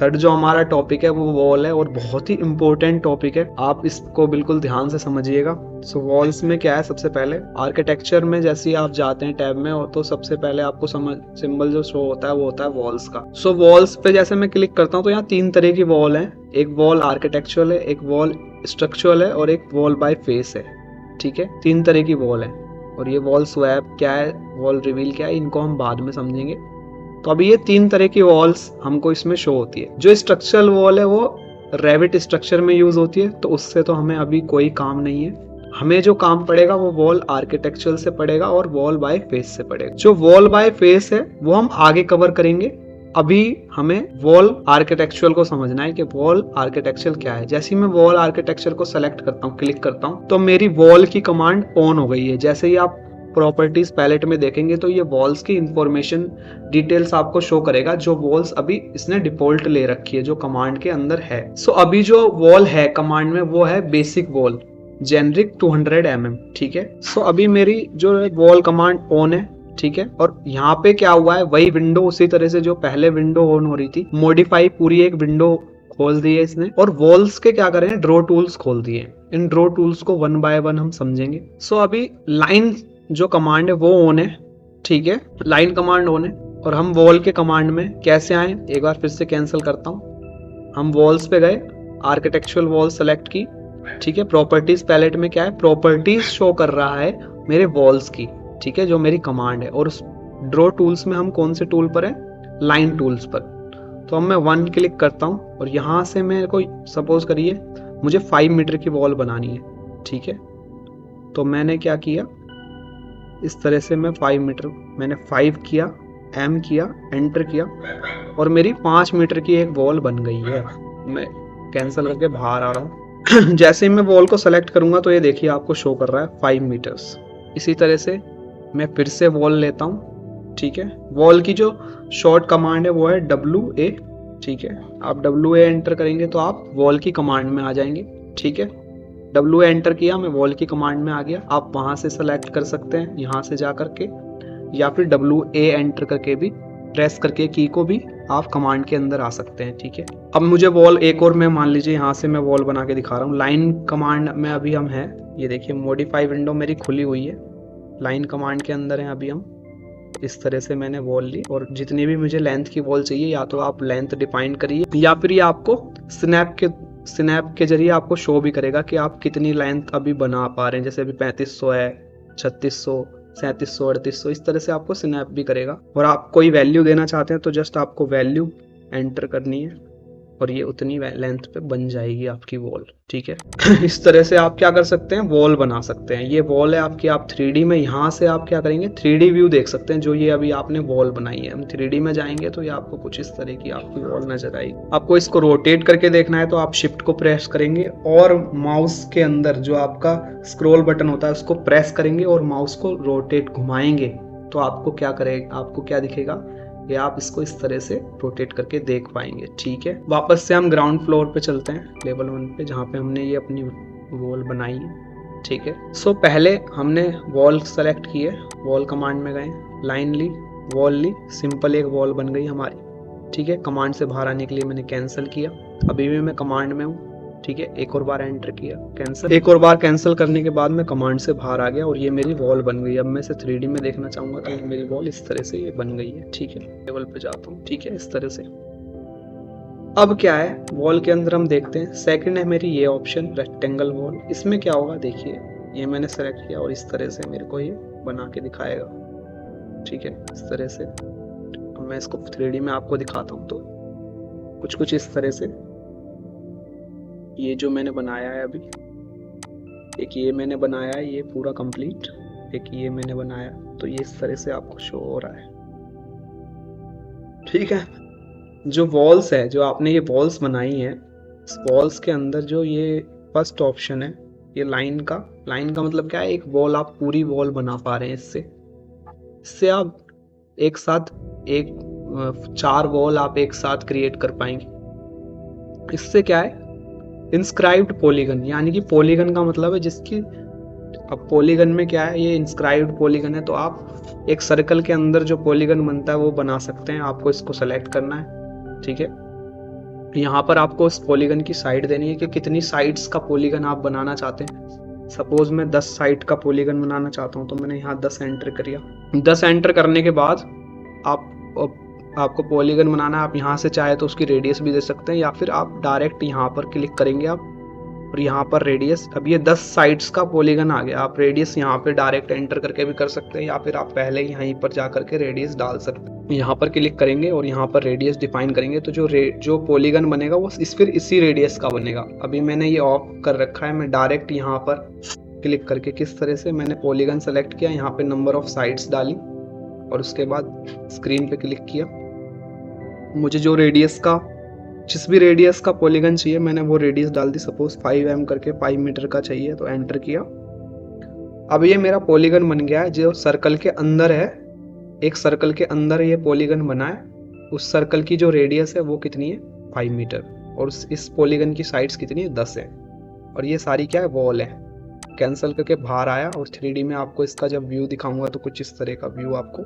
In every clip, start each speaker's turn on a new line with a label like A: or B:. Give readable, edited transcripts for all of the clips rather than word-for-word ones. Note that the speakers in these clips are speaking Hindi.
A: थर्ड जो हमारा टॉपिक है वो वॉल है और बहुत ही इंपॉर्टेंट टॉपिक है, आप इसको बिल्कुल ध्यान से समझिएगा। सो वॉल्स में क्या है, सबसे पहले आर्किटेक्चर में जैसे ही आप जाते हैं टैब में, और तो सबसे पहले आपको सिंबल जो शो होता है वो होता है वॉल्स का। सो वॉल्स पे जैसे मैं क्लिक करता हूँ तो यहाँ 3 तरह की वॉल है, एक वॉल आर्किटेक्चुरल है, एक वॉल स्ट्रक्चरल है और एक वॉल बाय फेस है। ठीक है, 3 तरह की वॉल है। और ये वॉल स्वैप क्या है, वॉल रिवील क्या है, इनको हम बाद में समझेंगे। तो अभी ये 3 तरह की वॉल्स हमको इसमें शो होती है। जो स्ट्रक्चरल वॉल है वो रेविट स्ट्रक्चर में यूज होती है, तो उससे तो हमें अभी कोई काम नहीं है। हमें जो काम पड़ेगा वो वॉल आर्किटेक्चरल से पड़ेगा और वॉल बाय फेस से पड़ेगा। जो वॉल बाय फेस है वो हम आगे कवर करेंगे, अभी हमें वॉल आर्किटेक्चरल को समझना है कि वॉल आर्किटेक्चरल क्या है। जैसे ही मैं वॉल आर्किटेक्चर को सेलेक्ट करता हूँ, क्लिक करता हूँ, तो मेरी वॉल की कमांड ऑन हो गई है। जैसे ही आप प्रॉपर्टीज पैलेट में देखेंगे तो ये वॉल्स की इंफॉर्मेशन डिटेल्स आपको शो करेगा, जो वॉल्स अभी इसने डिफॉल्ट ले रखी है जो कमांड के अंदर है। सो अभी जो वॉल है कमांड में वो है बेसिक वॉल जेनरिक 200 mm। ठीक है, सो अभी मेरी जो वॉल कमांड ऑन है। ठीक है, और यहाँ पे क्या हुआ है, वही विंडो उसी तरह से जो पहले विंडो ऑन हो रही थी, मॉडिफाई पूरी एक विंडो खोल दी है इसने। और वॉल्स के क्या करें, ड्रॉ टूल्स खोल दिए। इन ड्रॉ टूल्स को 1 by 1 हम समझेंगे। सो अभी लाइन जो कमांड है वो ऑन है। ठीक है, लाइन कमांड ऑन है। और हम वॉल के कमांड में कैसे आए, एक बार फिर से कैंसिल करता हूँ। हम वॉल्स पे गए, आर्किटेक्चुरल वॉल सेलेक्ट की। ठीक है, प्रॉपर्टीज पैलेट में क्या है, प्रॉपर्टीज शो कर रहा है मेरे वॉल्स की। ठीक है, जो मेरी कमांड है। और उस ड्रॉ टूल्स में हम कौन से टूल पर है, लाइन टूल्स पर। तो अब मैं 1 क्लिक करता हूँ और यहाँ से मेरे को सपोज करिए मुझे 5 मीटर की वॉल बनानी है। ठीक है, तो मैंने क्या किया, इस तरह से मैं 5 मीटर, मैंने 5 किया, एम किया, एंटर किया और मेरी 5 मीटर की एक वॉल बन गई है। मैं कैंसिल करके बाहर आ रहा हूँ। जैसे ही मैं वॉल को सेलेक्ट करूंगा तो ये देखिए आपको शो कर रहा है 5 मीटर्स। इसी तरह से मैं फिर से वॉल लेता हूँ। ठीक है, वॉल की जो शॉर्ट कमांड है वो है WA। ठीक है, आप WA एंटर करेंगे तो आप वॉल की कमांड में आ जाएंगे। ठीक है, WA एंटर किया, मैं वॉल की कमांड में आ गया। आप वहां से सेलेक्ट कर सकते हैं यहाँ से जा करके, या फिर WA एंटर करके भी, प्रेस करके की को भी आप कमांड के अंदर आ सकते हैं। ठीक है, अब मुझे वॉल एक और, मैं मान लीजिए यहाँ से मैं वॉल बना के दिखा रहा हूँ। लाइन कमांड में अभी हम हैं, ये देखिए मॉडिफाई विंडो मेरी खुली हुई है, लाइन कमांड के अंदर है अभी हम। इस तरह से मैंने वॉल ली और जितनी भी मुझे लेंथ की वॉल चाहिए, या तो आप लेंथ डिफाइन करिए या फिर ये आपको स्नैप के जरिए आपको शो भी करेगा कि आप कितनी लेंथ अभी बना पा रहे हैं। जैसे अभी 3500 है, 3600, 3700, 3800, इस तरह से आपको स्नैप भी करेगा। और आप कोई वैल्यू देना चाहते हैं तो जस्ट आपको वैल्यू एंटर करनी है और ये उतनी लेंथ पे बन जाएगी आपकी वॉल। ठीक है, इस तरह से आप क्या कर सकते हैं, वॉल बना सकते हैं। ये वॉल है आपकी, आप 3D में यहाँ से आप क्या करेंगे, 3D व्यू देख सकते हैं। जो ये अभी आपने वॉल बनाई है, हम 3D में जाएंगे तो ये आपको कुछ इस तरह की आपकी वॉल नजर आएगी। आपको इसको रोटेट करके देखना है तो आप शिफ्ट को प्रेस करेंगे और माउस के अंदर जो आपका स्क्रॉल बटन होता है उसको प्रेस करेंगे और माउस को रोटेट घुमाएंगे तो आपको क्या करेगा, आपको क्या दिखेगा, ये आप इसको इस तरह से रोटेट करके देख पाएंगे। ठीक है, वापस से हम ग्राउंड फ्लोर पे चलते हैं, लेवल 1 पे, जहाँ पे हमने ये अपनी वॉल बनाई है। ठीक है, सो पहले हमने वॉल सेलेक्ट की है, वॉल कमांड में गए, लाइन ली, वॉल ली, सिंपल एक वॉल बन गई हमारी। ठीक है, कमांड से बाहर आने के लिए मैंने कैंसिल किया, अभी भी मैं कमांड में हूँ। ठीक है, एक और बार एंटर किया, कैंसिल, एक और बार कैंसिल करने के बाद मैं कमांड से बाहर आ गया और ये मेरी वॉल बन गई। अब मैं इसे 3D में देखना चाहूंगा तो मेरी वॉल इस तरह से ये बन गई है। ठीक है, लेवल पे जाता हूँ। ठीक है, इस तरह से। अब क्या है, वॉल के अंदर हम देखते हैं, सेकंड है मेरी ये ऑप्शन रेक्टेंगल वॉल। इसमें क्या होगा देखिए, ये मैंने सेलेक्ट किया और इस तरह से मेरे को ये बना के दिखाएगा। ठीक है, इस तरह से। अब मैं इसको 3D में आपको दिखाता हूँ तो कुछ इस तरह से ये जो मैंने बनाया है अभी, एक ये मैंने बनाया है, ये पूरा कंप्लीट, एक ये मैंने बनाया, तो ये इस तरह से आपको शो हो रहा है। ठीक है, जो वॉल्स है, जो आपने ये वॉल्स बनाई है, इस वॉल्स के अंदर जो ये फर्स्ट ऑप्शन है, ये लाइन का मतलब क्या है, एक वॉल, आप पूरी वॉल बना पा रहे हैं इससे आप एक साथ 4 वॉल आप एक साथ क्रिएट कर पाएंगे। इससे क्या है, इंस्क्राइब्ड पॉलीगन, यानी कि पॉलीगन का मतलब है जिसकी, अब पॉलीगन में क्या है, ये इंस्क्राइब्ड पॉलीगन है, तो आप एक सर्कल के अंदर जो पॉलीगन बनता है वो बना सकते हैं। आपको इसको सेलेक्ट करना है। ठीक है, यहाँ पर आपको इस पॉलीगन की साइड देनी है कि कितनी साइड्स का पॉलीगन आप बनाना चाहते हैं। सपोज मैं 10 साइड का पॉलीगन बनाना चाहता हूँ, तो मैंने यहाँ 10 एंटर किया। 10 एंटर करने के बाद आपको पॉलीगन बनाना है। आप यहाँ से चाहे तो उसकी रेडियस भी दे सकते हैं, या फिर आप डायरेक्ट यहाँ पर क्लिक करेंगे आप, और यहाँ पर रेडियस। अब ये 10 साइड्स का पॉलीगन आ गया। आप रेडियस यहाँ पे डायरेक्ट एंटर करके भी कर सकते हैं, या फिर आप पहले यहीं पर जा करके रेडियस डाल सकते हैं। यहाँ पर क्लिक करेंगे और यहाँ पर रेडियस डिफाइन करेंगे, तो जो पॉलीगन बनेगा वो फिर इसी रेडियस का बनेगा। अभी मैंने ये ऑफ कर रखा है। मैं डायरेक्ट यहाँ पर क्लिक करके किस तरह से मैंने पॉलीगन सेलेक्ट किया, यहाँ पे नंबर ऑफ साइड्स डाली और उसके बाद स्क्रीन पे क्लिक किया। मुझे जो रेडियस का, जिस भी रेडियस का पॉलीगन चाहिए मैंने वो रेडियस डाल दी। सपोज 5 करके 5 मीटर का चाहिए, तो एंटर किया। अब ये मेरा पॉलीगन बन गया है जो सर्कल के अंदर है। एक सर्कल के अंदर ये पॉलीगन बना है। उस सर्कल की जो रेडियस है वो कितनी है, 5 मीटर, और इस पॉलीगन की साइड्स कितनी है, 10 है। और ये सारी क्या है, वॉल है। कैंसिल करके बाहर आया और 3D में आपको इसका जब व्यू दिखाऊंगा तो कुछ इस तरह का व्यू आपको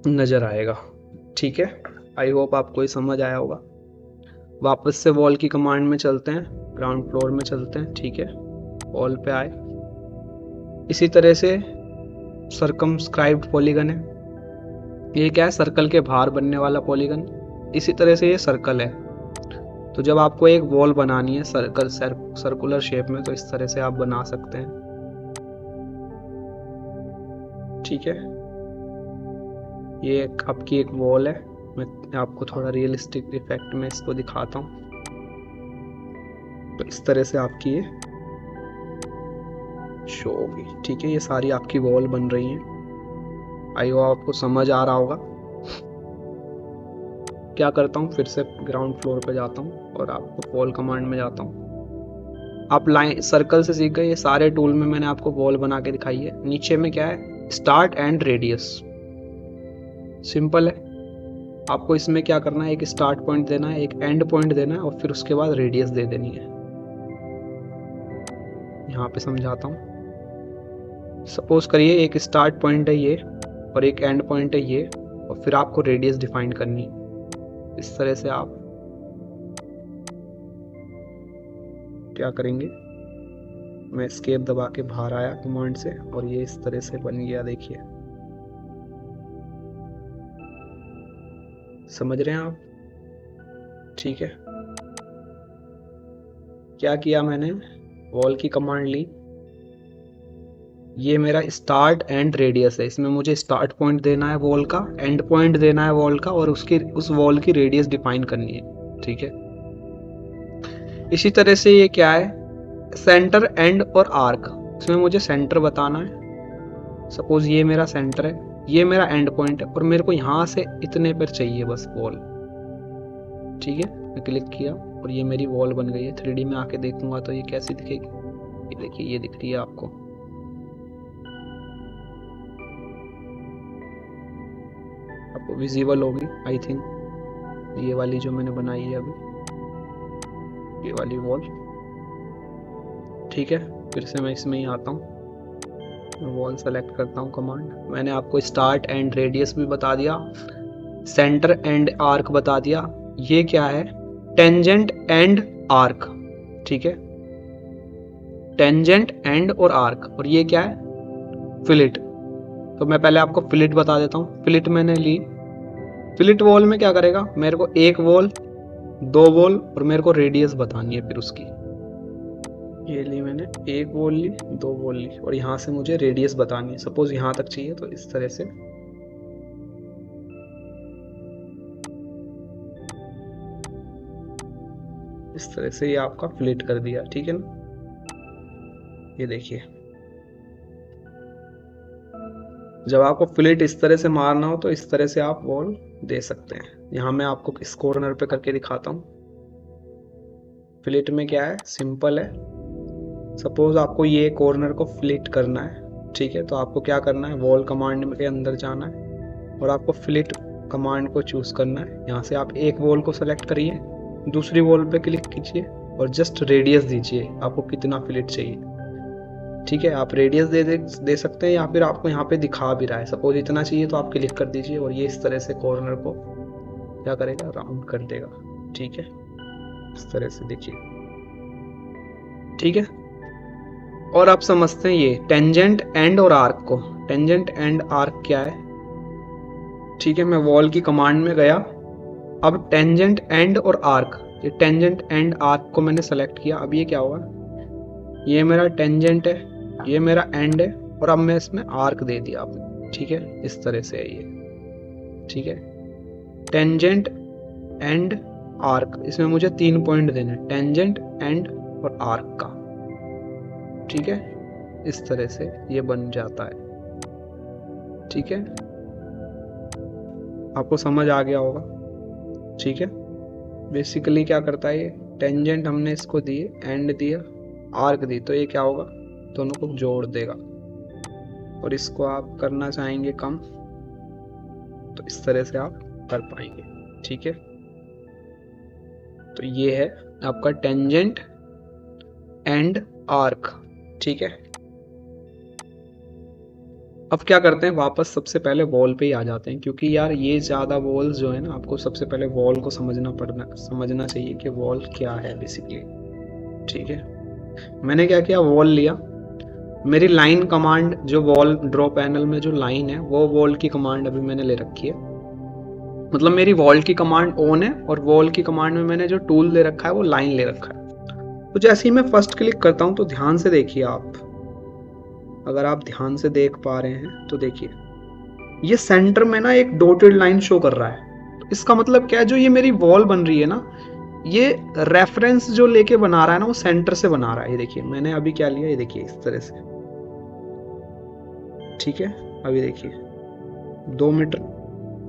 A: नजर आएगा। ठीक है, आई होप आपको ये समझ आया होगा। वापस से वॉल की कमांड में चलते हैं, ग्राउंड फ्लोर में चलते हैं। ठीक है, वॉल पे आए। इसी तरह से सर्कमस्क्राइब्ड पॉलीगन है। ये क्या है, सर्कल के बाहर बनने वाला पॉलीगन। इसी तरह से ये सर्कल है। तो जब आपको एक वॉल बनानी है सर्कुलर शेप में, तो इस तरह से आप बना सकते हैं। ठीक है, ये आपकी एक वॉल है। मैं आपको थोड़ा रियलिस्टिक इफेक्ट में इसको दिखाता हूँ। तो इस तरह से आपकी ये शो होगी। ठीक है, ये सारी आपकी वॉल बन रही हैं। आई होप आपको समझ आ रहा होगा। क्या करता हूँ, फिर से ग्राउंड फ्लोर पे जाता हूँ और आपको वॉल कमांड में जाता हूँ। आप लाइन सर्कल से सीख गए। ये सारे टूल में मैंने आपको वॉल बना के दिखाई है। नीचे में क्या है, स्टार्ट एंड रेडियस। सिंपल है। आपको इसमें क्या करना है, एक स्टार्ट पॉइंट देना है, एक एंड पॉइंट देना है, और फिर उसके बाद रेडियस दे देनी है। यहाँ पे समझाता हूँ। सपोज करिए एक स्टार्ट पॉइंट है ये और एक एंड पॉइंट है ये, और फिर आपको रेडियस डिफाइन करनी है। इस तरह से आप क्या करेंगे, मैं एस्केप दबा के बाहर आया कमांड से, और ये इस तरह से बन गया। देखिए, समझ रहे हैं आप। ठीक है, क्या किया मैंने, वॉल की कमांड ली। ये मेरा स्टार्ट एंड रेडियस है। इसमें मुझे स्टार्ट पॉइंट देना है वॉल का, एंड पॉइंट देना है वॉल का, और उस वॉल की रेडियस डिफाइन करनी है। ठीक है, इसी तरह से ये क्या है, सेंटर, एंड और आर्क। इसमें मुझे सेंटर बताना है। सपोज ये मेरा सेंटर है, ये मेरा एंड पॉइंट है, और मेरे को यहाँ से इतने पर चाहिए बस वॉल। ठीक है, मैं क्लिक किया और ये मेरी वॉल बन गई है। 3D में आके देखूंगा तो ये कैसी दिखेगी, ये देखिए, ये दिख रही है आपको। आपको विजिबल होगी आई थिंक। ये वाली जो मैंने बनाई है अभी, ये वाली वॉल। ठीक है, फिर से मैं इसमें ही आता हूँ, वॉल सेलेक्ट करता हूँ कमांड। मैंने आपको स्टार्ट एंड रेडियस भी बता दिया, सेंटर एंड आर्क बता दिया। ये क्या है, टेंजेंट एंड आर्क। ठीक है, टेंजेंट, एंड और आर्क। और ये क्या है, फिलेट। तो मैं पहले आपको फिलेट बता देता हूँ। फिलेट मैंने ली। फिलेट वॉल में क्या करेगा, मेरे को एक वॉल, दो वॉल, और मेरे को रेडियस बतानी है फिर उसकी। ये ली मैंने, एक वॉल ली, दो वॉल ली, और यहाँ से मुझे रेडियस बतानी है। सपोज यहाँ तक चाहिए, तो इस तरह से ये आपका फिलेट कर दिया। ठीक है ना, ये देखिए। जब आपको फिलेट इस तरह से मारना हो तो इस तरह से आप वॉल दे सकते हैं। यहाँ मैं आपको इस कॉर्नर पे करके दिखाता हूँ। फिलेट में क्या है, सिंपल है। सपोज आपको ये कॉर्नर को फिलेट करना है। ठीक है, तो आपको क्या करना है, वॉल कमांड के अंदर जाना है और आपको फिलेट कमांड को चूज करना है। यहाँ से आप एक वॉल को सेलेक्ट करिए, दूसरी वॉल पे क्लिक कीजिए और जस्ट रेडियस दीजिए, आपको कितना फिलेट चाहिए। ठीक है, आप रेडियस दे सकते हैं, या फिर आपको यहाँ पे दिखा भी रहा है। सपोज इतना चाहिए तो आप क्लिक कर दीजिए और ये इस तरह से कॉर्नर को क्या करेगा, राउंड कर देगा। ठीक है, इस तरह से देखिए। ठीक है, और आप समझते हैं ये टेंजेंट एंड और आर्क को। टेंजेंट एंड आर्क क्या है? ठीक है, मैं वॉल की कमांड में गया, अब टेंजेंट एंड और आर्क, ये टेंजेंट एंड आर्क को मैंने सेलेक्ट किया। अब ये क्या होगा, ये मेरा टेंजेंट है, ये मेरा एंड है, और अब मैं इसमें आर्क दे दिया आपने। ठीक है, इस तरह से है ये। ठीक है, टेंजेंट एंड आर्क, इसमें मुझे 3 पॉइंट देने, टेंजेंट एंड और आर्क का। ठीक है, इस तरह से ये बन जाता है। ठीक है, आपको समझ आ गया होगा। ठीक है, बेसिकली क्या करता है ये, टेंजेंट हमने इसको दिए, एंड दिया, आर्क दी, तो ये क्या होगा, दोनों को जोड़ देगा। और इसको आप करना चाहेंगे कम, तो इस तरह से आप कर पाएंगे। ठीक है, तो ये है आपका टेंजेंट एंड आर्क। ठीक है, अब क्या करते हैं, वापस सबसे पहले वॉल पे ही आ जाते हैं, क्योंकि यार ये ज़्यादा वॉल्स जो है ना, आपको सबसे पहले वॉल को समझना चाहिए कि वॉल क्या है बेसिकली। ठीक है, मैंने क्या किया, वॉल लिया, मेरी लाइन कमांड जो वॉल ड्रॉ पैनल में जो लाइन है वो वॉल की कमांड अभी मैंने ले रखी है। मतलब मेरी वॉल की कमांड ऑन है और वॉल की कमांड में मैंने जो टूल ले रखा है वो लाइन ले रखा है। तो जैसे ही मैं फर्स्ट क्लिक करता हूं तो ध्यान से देखिए आप, अगर आप ध्यान से देख पा रहे हैं तो देखिए ये सेंटर में ना एक डॉटेड लाइन शो कर रहा है। तो इसका मतलब क्या है, जो ये मेरी वॉल बन रही है ना, ये रेफरेंस जो लेके बना रहा है ना वो सेंटर से बना रहा है। ये देखिए मैंने अभी क्या लिया, ये देखिए इस तरह से। ठीक है, अभी देखिए 2 मीटर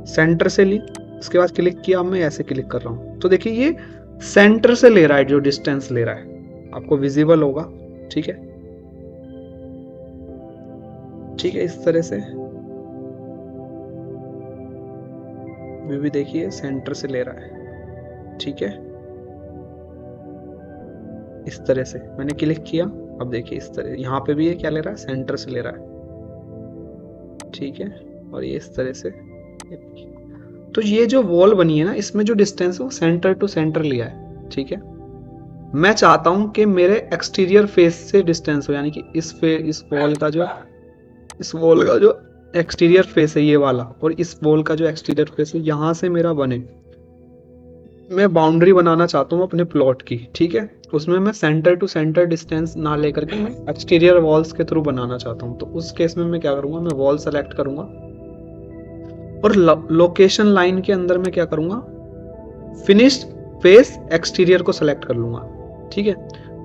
A: सेंटर से ली, उसके बाद क्लिक किया, अब मैं ऐसे क्लिक कर रहा हूं तो देखिए ये सेंटर से ले रहा है, जो डिस्टेंस ले रहा है आपको विजिबल होगा। ठीक है, ठीक है, इस तरह से भी देखिए सेंटर से ले रहा है। ठीक है, इस तरह से मैंने क्लिक किया, अब देखिए इस तरह, यहाँ पे भी ये क्या ले रहा है, सेंटर से ले रहा है। ठीक है, और ये इस तरह से। तो ये जो वॉल बनी है ना, इसमें जो डिस्टेंस है वो सेंटर टू सेंटर लिया है। ठीक है, मैं चाहता हूं कि मेरे एक्सटीरियर फेस से डिस्टेंस हो, यानी कि इस वॉल का जो एक्सटीरियर फेस है ये वाला, और इस वॉल का जो एक्सटीरियर फेस है यहां से मेरा बने। मैं बाउंड्री बनाना चाहता हूँ अपने प्लॉट की। ठीक है, उसमें मैं सेंटर टू सेंटर डिस्टेंस ना लेकर के मैं एक्सटीरियर वॉल्स के थ्रू बनाना चाहता हूँ। तो उस केस में मैं क्या करूंगा, मैं वॉल सेलेक्ट करूंगा और लोकेशन लाइन के अंदर मैं क्या करूंगा, फिनिश्ड फेस एक्सटीरियर को सेलेक्ट कर लूंगा। ठीक है,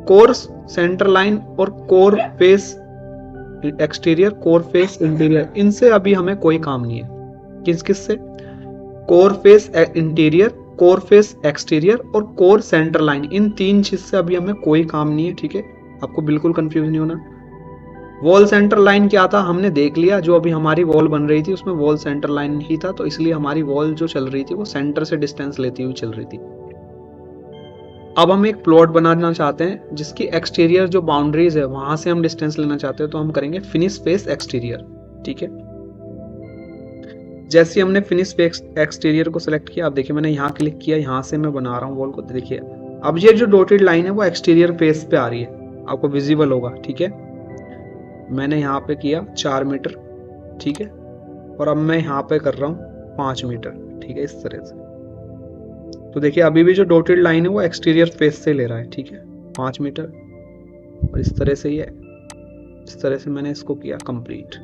A: कोर सेंटर लाइन और core face exterior, core face interior, इनसे अभी हमें कोई काम नहीं है। किस किस से, core face interior, core face exterior और कोर सेंटर लाइन, इन 3 चीज से अभी हमें कोई काम नहीं है। ठीक है, आपको बिल्कुल कंफ्यूज नहीं होना। वॉल सेंटर लाइन क्या था हमने देख लिया, जो अभी हमारी वॉल बन रही थी उसमें वॉल सेंटर लाइन ही था, तो इसलिए हमारी वॉल जो चल रही थी वो सेंटर से डिस्टेंस लेती हुई चल रही थी। अब हम एक प्लॉट बनाना चाहते हैं जिसकी एक्सटीरियर जो बाउंड्रीज है वहां से हम डिस्टेंस लेना चाहते हैं, तो हम करेंगे फिनिश फेस एक्सटीरियर। ठीक है, जैसे हमने फिनिश फेस एक्सटीरियर को सिलेक्ट किया, अब देखिए मैंने यहाँ क्लिक किया, यहाँ से मैं बना रहा हूँ वॉल को। देखिए अब ये जो डॉटेड लाइन है वो एक्सटीरियर फेस पे आ रही है, आपको विजिबल होगा। ठीक है, मैंने यहाँ पे किया 4 मीटर। ठीक है, और अब मैं यहाँ पे कर रहा हूँ 5 मीटर। ठीक है, इस तरह से। तो देखिए अभी भी जो डॉटेड लाइन है वो एक्सटीरियर फेस से ले रहा है। ठीक है, 5 मीटर, और इस तरह से ये, इस तरह से मैंने इसको किया कंप्लीट।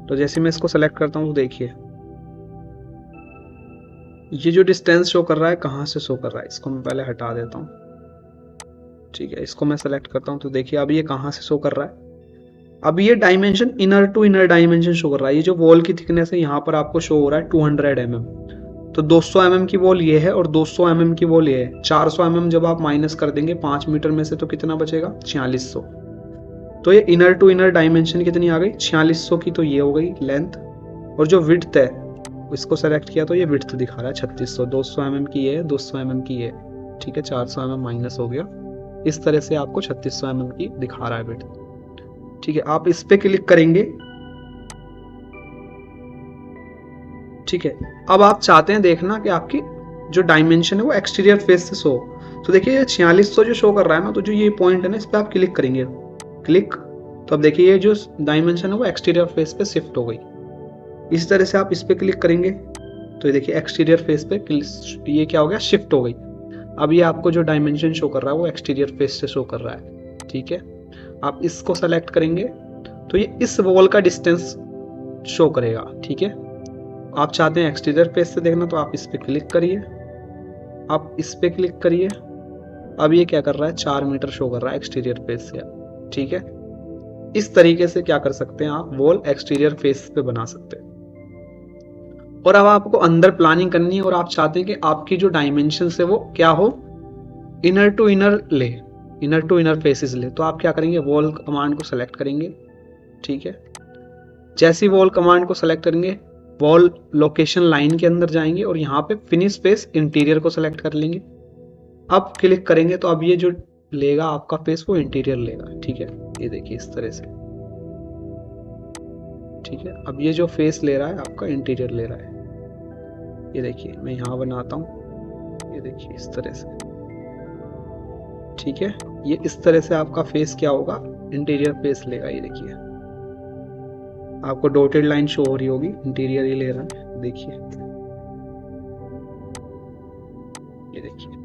A: तो जैसे मैं इसको सेलेक्ट करता हूँ तो देखिए ये जो डिस्टेंस शो कर रहा है कहाँ से शो कर रहा है, इसको मैं पहले हटा देता हूँ। ठीक है, इसको मैं सेलेक्ट करता हूँ तो देखिए अब ये कहाँ से शो कर रहा है, अब ये dimension inner to inner dimension show कर रहा है। ये जो वॉल की थिकनेस है यहाँ पर आपको शो हो रहा है 200 mm, तो 200 mm की वॉल ये है और 200 mm की वॉल ये है। 400 mm जब आप माइनस कर देंगे 5 मीटर में से तो कितना बचेगा, 4600। तो ये इनर टू इनर डायमेंशन कितनी आ गई, 4600 की, तो ये हो गई लेंथ। और जो विड्थ है इसको सेलेक्ट किया तो ये विड्थ दिखा रहा है 3600। 200 mm की ये है, 200 mm की ये। ठीक है, 400 mm माइनस हो गया, इस तरह से आपको 3600 mm की दिखा रहा है विड्थ। ठीक है, आप इस पे क्लिक करेंगे ठीक है। अब आप चाहते हैं देखना कि आपकी जो डायमेंशन है वो एक्सटीरियर फेस से शो। तो देखिए ये 4600 जो शो कर रहा है ना, तो जो ये पॉइंट है ना, इस पर आप क्लिक करेंगे, क्लिक, तो अब देखिए ये जो डायमेंशन है वो एक्सटीरियर फेस पे शिफ्ट हो गई। इसी तरह से आप इस पे क्लिक करेंगे तो ये देखिए एक्सटीरियर फेस पे ये क्या हो गया, शिफ्ट हो गई। अब ये आपको जो डायमेंशन शो कर रहा है वो एक्सटीरियर फेस से शो कर रहा है, ठीक है। आप इसको सेलेक्ट करेंगे तो ये इस वॉल का डिस्टेंस शो करेगा, ठीक है। आप चाहते हैं एक्सटीरियर फेस से देखना तो आप इस पे क्लिक करिए, आप इस पे क्लिक करिए। अब ये क्या कर रहा है, 4 मीटर शो कर रहा है एक्सटीरियर फेस से, ठीक है। इस तरीके से क्या कर सकते हैं आप, वॉल एक्सटीरियर फेस पे बना सकते हैं। और अब आपको अंदर प्लानिंग करनी है और आप चाहते हैं कि आपकी जो डायमेंशन है वो क्या हो, इनर टू इनर ले, इनर टू इनर फेसेस ले। तो आप क्या करेंगे, वॉल कमांड को सेलेक्ट करेंगे, ठीक है। जैसे ही वॉल कमांड को सेलेक्ट करेंगे, वॉल लोकेशन लाइन के अंदर जाएंगे और यहाँ पे फिनिश फेस इंटीरियर को सेलेक्ट कर लेंगे। अब क्लिक करेंगे तो अब ये जो लेगा आपका फेस वो इंटीरियर लेगा, ठीक है। ये देखिए इस तरह से, ठीक है। अब ये जो फेस ले रहा है आपका इंटीरियर ले रहा है। ये देखिए मैं यहाँ बनाता हूँ, ये देखिए इस तरह से, ठीक है। ये इस तरह से आपका फेस क्या होगा, इंटीरियर फेस लेगा। ये देखिए आपको डॉटेड लाइन शो हो रही होगी, इंटीरियर ही ले रहा है, देखिए ये देखिए।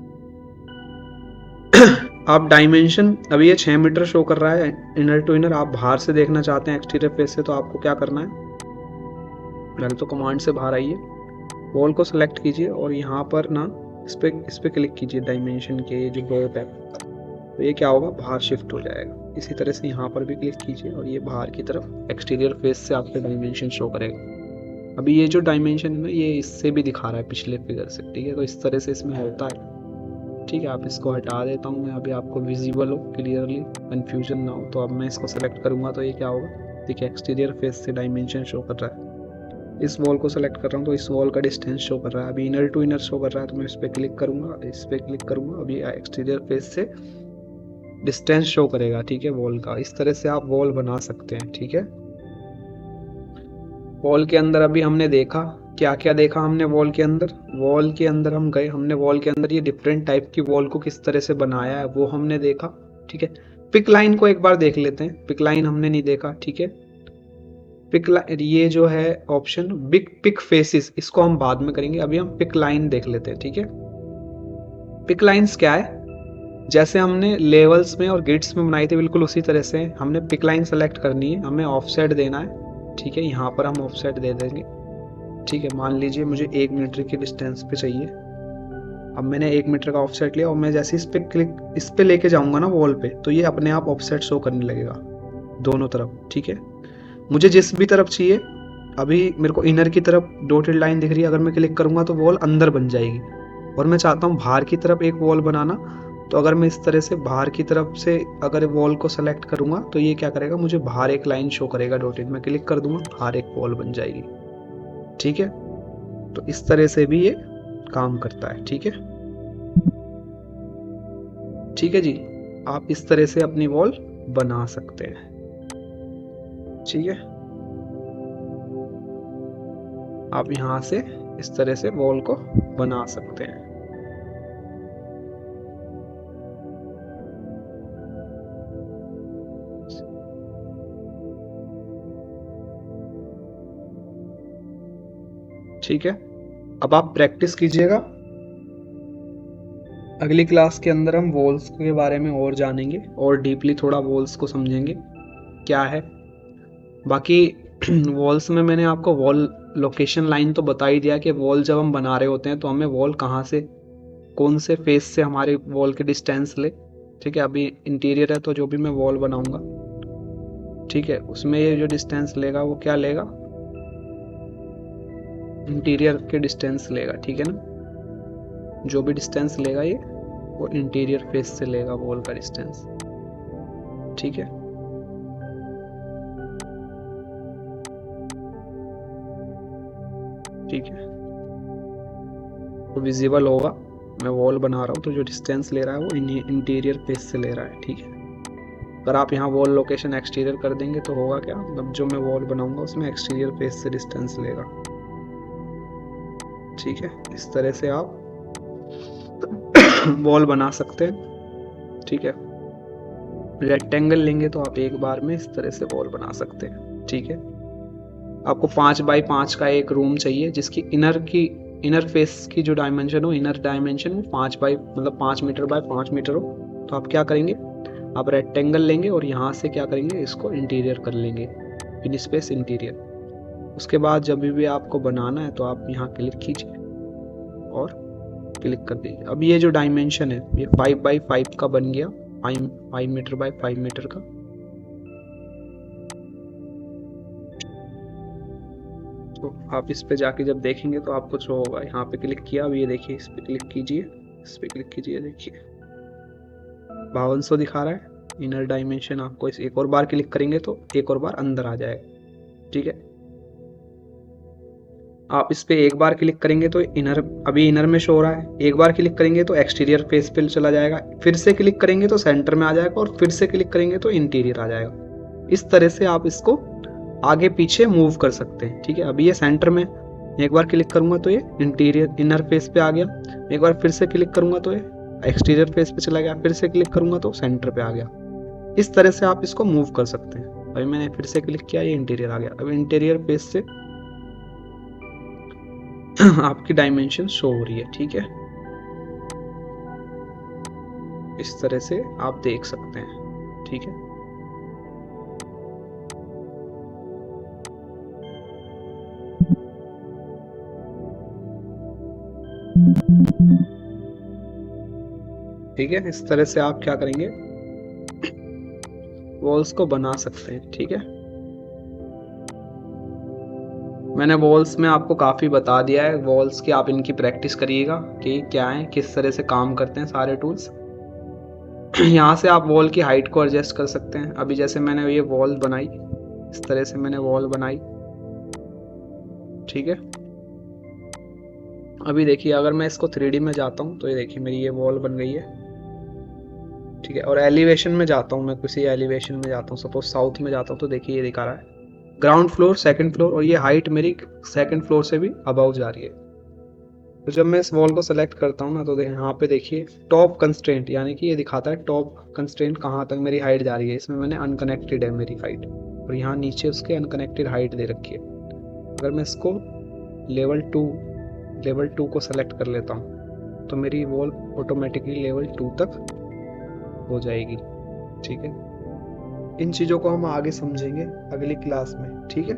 A: आप डायमेंशन, अभी ये 6 मीटर शो कर रहा है इनर टू इनर। आप बाहर से देखना चाहते हैं एक्सटीरियर फेस से, तो आपको क्या करना है, पहले तो कमांड से बाहर आइए, वॉल को सेलेक्ट कीजिए और यहाँ पर ना इस पे क्लिक कीजिए, डायमेंशन के जो डॉट है, तो ये क्या होगा, बाहर शिफ्ट हो जाएगा। इसी तरह से यहाँ पर भी क्लिक कीजिए और ये बाहर की तरफ एक्सटीरियर फेस से आपके डायमेंशन शो करेगा। अभी ये जो डायमेंशन है ना, ये इससे भी दिखा रहा है पिछले फिगर से, ठीक है। तो इस तरह से इसमें होता है, ठीक है। आप इसको हटा देता हूँ मैं, अभी आपको विजिबल हो क्लियरली, कंफ्यूजन ना हो। तो अब मैं इसको सेलेक्ट करूँगा तो ये क्या होगा, देखिए एक्सटीरियर फेस से डायमेंशन शो कर रहा है। इस वॉल को सेलेक्ट कर रहा हूँ तो इस वॉल का डिस्टेंस शो कर रहा है। अभी इनर टू इनर शो कर रहा है तो मैं इस पर क्लिक करूँगा, इस पर क्लिक करूँगा, अभी एक्सटीरियर फेस से डिस्टेंस शो करेगा, ठीक है, वॉल का। इस तरह से आप वॉल बना सकते हैं, ठीक है। वॉल के अंदर अभी हमने देखा, क्या क्या देखा हमने वॉल के अंदर, वॉल के अंदर हम गए, हमने वॉल के अंदर ये डिफरेंट टाइप की वॉल को किस तरह से बनाया है वो हमने देखा, ठीक है। पिक लाइन को एक बार देख लेते हैं, पिक लाइन हमने नहीं देखा, ठीक है। पिक लाइन, ये जो है ऑप्शन बिग पिक फेसेस, इसको हम बाद में करेंगे, अभी हम पिक लाइन देख लेते हैं, ठीक है। पिक लाइन्स क्या है, जैसे हमने लेवल्स में और ग्रिड्स में बनाई थी बिल्कुल उसी तरह से हमने पिक लाइन सेलेक्ट करनी है, हमें ऑफसेट देना है, ठीक है। यहाँ पर हम ऑफसेट दे देंगे, ठीक है। मान लीजिए मुझे 1 मीटर की डिस्टेंस पे चाहिए। अब मैंने 1 मीटर का ऑफसेट लिया और मैं जैसे इस पे लेके जाऊंगा ना वॉल पे, तो ये अपने आप ऑफसेट शो करने लगेगा दोनों तरफ, ठीक है। मुझे जिस भी तरफ चाहिए, अभी मेरे को इनर की तरफ डॉटेड लाइन दिख रही है, अगर मैं क्लिक करूंगा तो वॉल अंदर बन जाएगी। और मैं चाहता हूँ बाहर की तरफ एक वॉल बनाना, तो अगर मैं इस तरह से बाहर की तरफ से अगर वॉल को सेलेक्ट करूंगा तो ये क्या करेगा, मुझे बाहर एक लाइन शो करेगा डॉटेड, मैं क्लिक कर दूंगा, बाहर एक वॉल बन जाएगी, ठीक है। तो इस तरह से भी ये काम करता है, ठीक है। ठीक है जी, आप इस तरह से अपनी वॉल बना सकते हैं, ठीक है। आप यहां से इस तरह से वॉल को बना सकते हैं। ठीक है, अब आप प्रैक्टिस कीजिएगा। अगली क्लास के अंदर हम वॉल्स के बारे में और जानेंगे और डीपली थोड़ा वॉल्स को समझेंगे क्या है। बाकी वॉल्स में मैंने आपको वॉल लोकेशन लाइन तो बता ही दिया कि वॉल जब हम बना रहे होते हैं तो हमें वॉल कहाँ से, कौन से फेस से हमारे वॉल के डिस्टेंस ले, ठीक है। अभी इंटीरियर है तो जो भी मैं वॉल बनाऊंगा, ठीक है, उसमें ये जो डिस्टेंस लेगा वो क्या लेगा, इंटीरियर के डिस्टेंस लेगा, ठीक है ना। जो भी डिस्टेंस लेगा ये वो इंटीरियर फेस से लेगा वॉल का डिस्टेंस, ठीक है। ठीक है, तो विजिबल होगा मैं वॉल बना रहा हूँ तो जो डिस्टेंस ले रहा है वो इंटीरियर फेस से ले रहा है, ठीक है। अगर आप यहाँ वॉल लोकेशन एक्सटीरियर कर देंगे तो होगा क्या, मतलब जो मैं वॉल बनाऊंगा उसमें एक्सटीरियर फेस से डिस्टेंस लेगा, ठीक है, इस तरह से आप वॉल बना सकते हैं। ठीक है, रेक्टेंगल लेंगे तो आप एक बार में इस तरह से वॉल बना सकते हैं। ठीक है, आपको 5x5 का एक रूम चाहिए जिसकी इनर फेस की जो डायमेंशन हो, इनर डायमेंशन वो 5 मीटर बाय 5 मीटर हो। तो आप क्या करेंगे, आप रेक्टेंगल लेंगे और यहाँ से क्या करेंगे, इसको इंटीरियर कर लेंगे, इन स्पेस इंटीरियर। उसके बाद जब भी आपको बनाना है तो आप यहाँ क्लिक कीजिए और क्लिक कर दीजिए। अब ये जो डायमेंशन है ये 5x5 का बन गया, 5 मीटर बाय 5 मीटर का। तो आप इस पे जाके जब देखेंगे तो आपको जो होगा, यहाँ पे क्लिक किया, अब ये देखिए, इस पे क्लिक कीजिए, इस पे क्लिक कीजिए, देखिए 5200 दिखा रहा है इनर डायमेंशन। आपको इस एक और बार क्लिक करेंगे तो एक और बार अंदर आ जाएगा। ठीक है, आप इस पे एक बार क्लिक करेंगे तो इनर, अभी इनर में शो हो रहा है, एक बार क्लिक करेंगे तो एक्सटीरियर फेस पे चला जाएगा, फिर से क्लिक करेंगे तो सेंटर में आ जाएगा और फिर से क्लिक करेंगे तो इंटीरियर आ जाएगा। इस तरह से आप इसको आगे पीछे मूव कर सकते हैं। ठीक है, अभी ये सेंटर में, एक बार क्लिक करूंगा तो ये इंटीरियर इनर फेस पे आ गया, एक बार फिर से क्लिक करूंगा तो ये एक्सटीरियर फेस पे चला गया, फिर से क्लिक करूंगा तो सेंटर पे आ गया। इस तरह से आप इसको मूव कर सकते हैं। अभी मैंने फिर से क्लिक किया, ये इंटीरियर आ गया। अब इंटीरियर फेस से आपकी डायमेंशन शो हो रही है। ठीक है, इस तरह से आप देख सकते हैं। ठीक है, ठीक है, इस तरह से आप क्या करेंगे, वॉल्स को बना सकते हैं। ठीक है, मैंने वॉल्स में आपको काफ़ी बता दिया है। वॉल्स की आप इनकी प्रैक्टिस करिएगा कि क्या है, किस तरह से काम करते हैं सारे टूल्स। यहाँ से आप वॉल की हाइट को एडजस्ट कर सकते हैं। अभी जैसे मैंने ये वॉल बनाई, इस तरह से मैंने वॉल बनाई। ठीक है, अभी देखिए अगर मैं इसको 3D में जाता हूँ तो ये देखिए मेरी ये वॉल बन गई है। ठीक है, और एलिवेशन में जाता हूँ, मैं किसी एलिवेशन में जाता हूँ, सपोज साउथ में जाता हूँ, तो देखिए ये दिखा रहा है ग्राउंड फ्लोर, सेकंड फ्लोर, और ये हाइट मेरी सेकंड फ्लोर से भी अबव जा रही है। तो जब मैं इस वॉल को सेलेक्ट करता हूँ ना, तो यहाँ पे देखिए टॉप कंस्ट्रेंट, यानी कि ये दिखाता है टॉप कंस्ट्रेंट कहाँ तक मेरी हाइट जा रही है। इसमें मैंने अनकनेक्टेड है मेरी हाइट, और यहाँ नीचे उसके अनकनेक्टेड हाइट दे रखी है। अगर मैं इसको लेवल 2 को सेलेक्ट कर लेता हूँ तो मेरी वॉल ऑटोमेटिकली लेवल 2 तक हो जाएगी। ठीक है, इन चीज़ों को हम आगे समझेंगे अगली क्लास में। ठीक है।